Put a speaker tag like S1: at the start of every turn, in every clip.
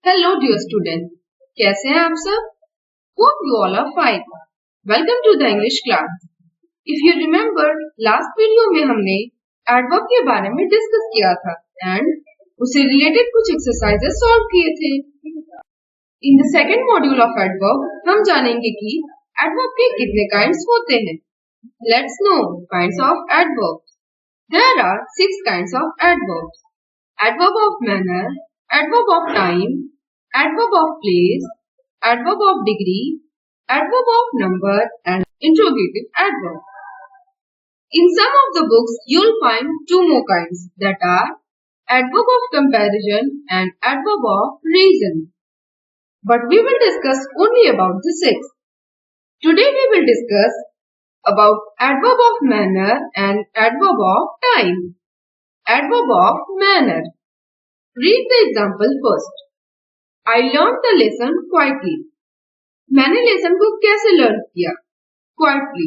S1: Hello dear student, कैसे हैं आप सब? Hope you all are fine. Welcome to the English class. If you remember, last video में हमने एडवर्ब के बारे में डिस्कस किया था एंड उससे रिलेटेड कुछ एक्सरसाइजेस सॉल्व किए थे। In the second module of adverb हम जानेंगे कि एडवर्ब के कितने काइंड्स होते हैं। Let's know kinds of adverb. There are 6 kinds of adverbs: adverb of manner, adverb of time, adverb of place, adverb of degree, adverb of number, and interrogative adverb. In some of the books, you'll find 2 more kinds, that are adverb of comparison and adverb of reason. But we will discuss only about the 6. Today we will discuss about adverb of manner and adverb of time. Adverb of manner. Read the example first. I learned the lesson quietly. मैंने lesson को कैसे learn किया? Quietly.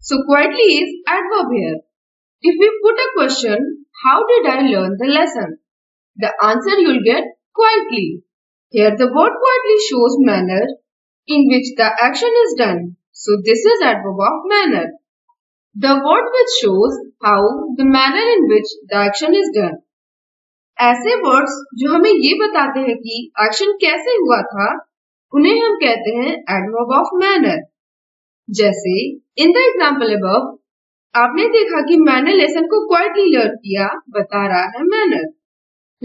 S1: So quietly is adverb here. If we put a question, how did I learn the lesson? The answer you'll get quietly. Here the word quietly shows manner in which the action is done. So this is adverb of manner. The word which shows how the manner in which the action is done. ऐसे words जो हमें ये बताते हैं कि action कैसे हुआ था, उन्हें हम कहते हैं एडवर्ब ऑफ मैनर। जैसे इन द एग्जाम्पल अबव आपने देखा कि मैंने लेसन को क्वाइटली लर्न किया, बता रहा है manner.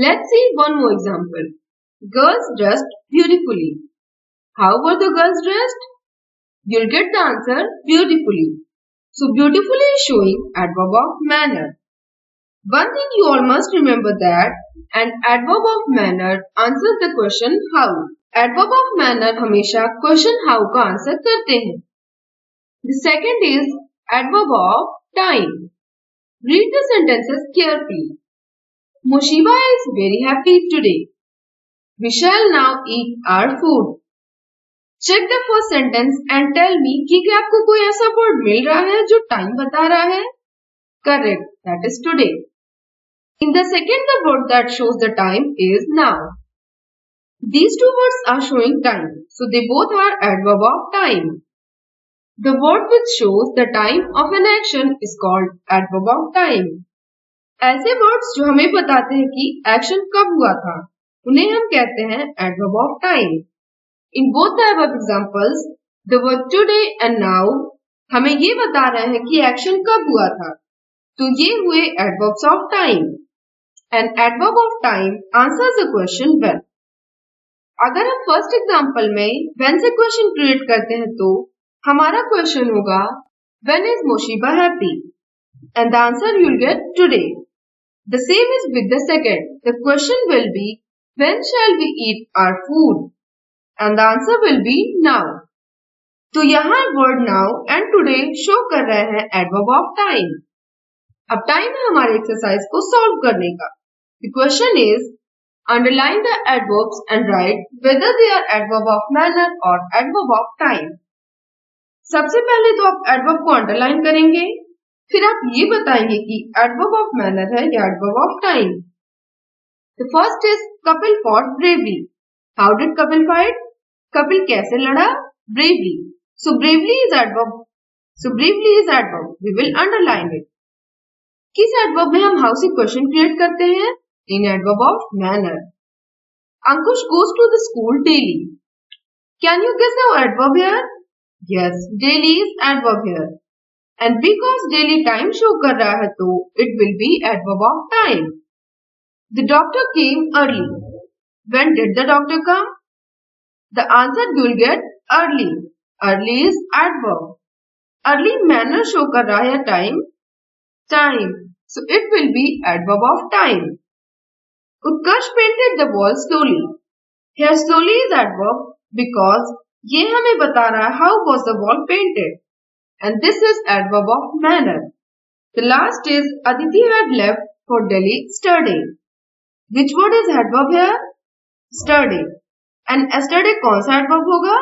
S1: Let's see one more example. Girls dressed beautifully. How were the girls dressed? You'll get the answer beautifully. So beautifully is showing adverb of manner. One thing you all must remember that an adverb of manner answers the question how. Adverb of manner हमेशा question how का answer करते हैं. The second is adverb of time. Read the sentences carefully. Mushiba is very happy today. We shall now eat our food. Check the first sentence and tell me कि क्या आपको कोई ऐसा word मिल रहा है जो टाइम बता रहा है? Correct, that is today. In the second, the word that shows the time is now. These two words are showing time, so they both are adverb of time. The word which shows the time of an action is called adverb of time. ऐसे words जो हमें बताते हैं कि action कब हुआ था, उन्हें हम कहते हैं adverb of time. In both the above examples, the word today and now हमें ये बता रहे हैं कि action कब हुआ था, तो ये हुए adverbs of time. An adverb of time answers the question when. अगर हम first example में when से question create करते हैं तो हमारा question होगा when is Moshiba happy? And the answer you'll get today. The same is with the second. The question will be when shall we eat our food? And the answer will be now. तो यहाँ word now and today show कर रहे हैं adverb of time. अब time है हमारे exercise को solve करने का. The question is underline the adverbs and write whether they are adverb of manner or adverb of time. सबसे पहले तो आप adverb को अंडरलाइन करेंगे, फिर आप ये बताएंगे कि adverb of manner है या adverb of time. The first is Kapil fought bravely. How did Kapil fight? Kapil कैसे लड़ा? Bravely. So bravely is adverb. We will underline it. किस adverb में हम how से question create करते हैं? In adverb of manner. Ankush goes to the school daily. Can you guess the adverb here? Yes, daily is adverb here. And because daily time show कर रहा है तो it will be adverb of time. The doctor came early. When did the doctor come? The answer you will get early. Early is adverb. Early manner show कर रहा है time. So it will be adverb of time. Utkarsh painted the wall slowly. Here slowly is adverb because ये हमें बता रहा है how was the wall painted. And this is adverb of manner. The last is Aditi had left for Delhi yesterday. Which word is adverb here? Yesterday. And yesterday कौन सा adverb होगा?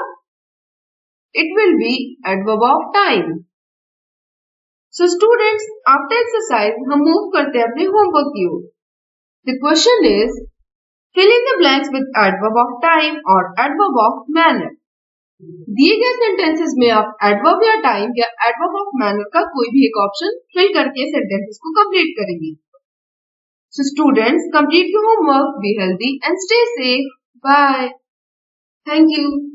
S1: It will be adverb of time. So students, after exercise हम move करते हैं अपने homework की ओर. The question is, Fill in the blanks with adverb of time or adverb of manner. दिए गए सेंटेंसेस में आप एडवर्ब या टाइम या एडवर्ब ऑफ मैनर का कोई भी एक ऑप्शन फिल करके सेंटेंसेस को कंप्लीट करेंगे. So students, complete your homework, be healthy and stay safe. Bye. Thank you.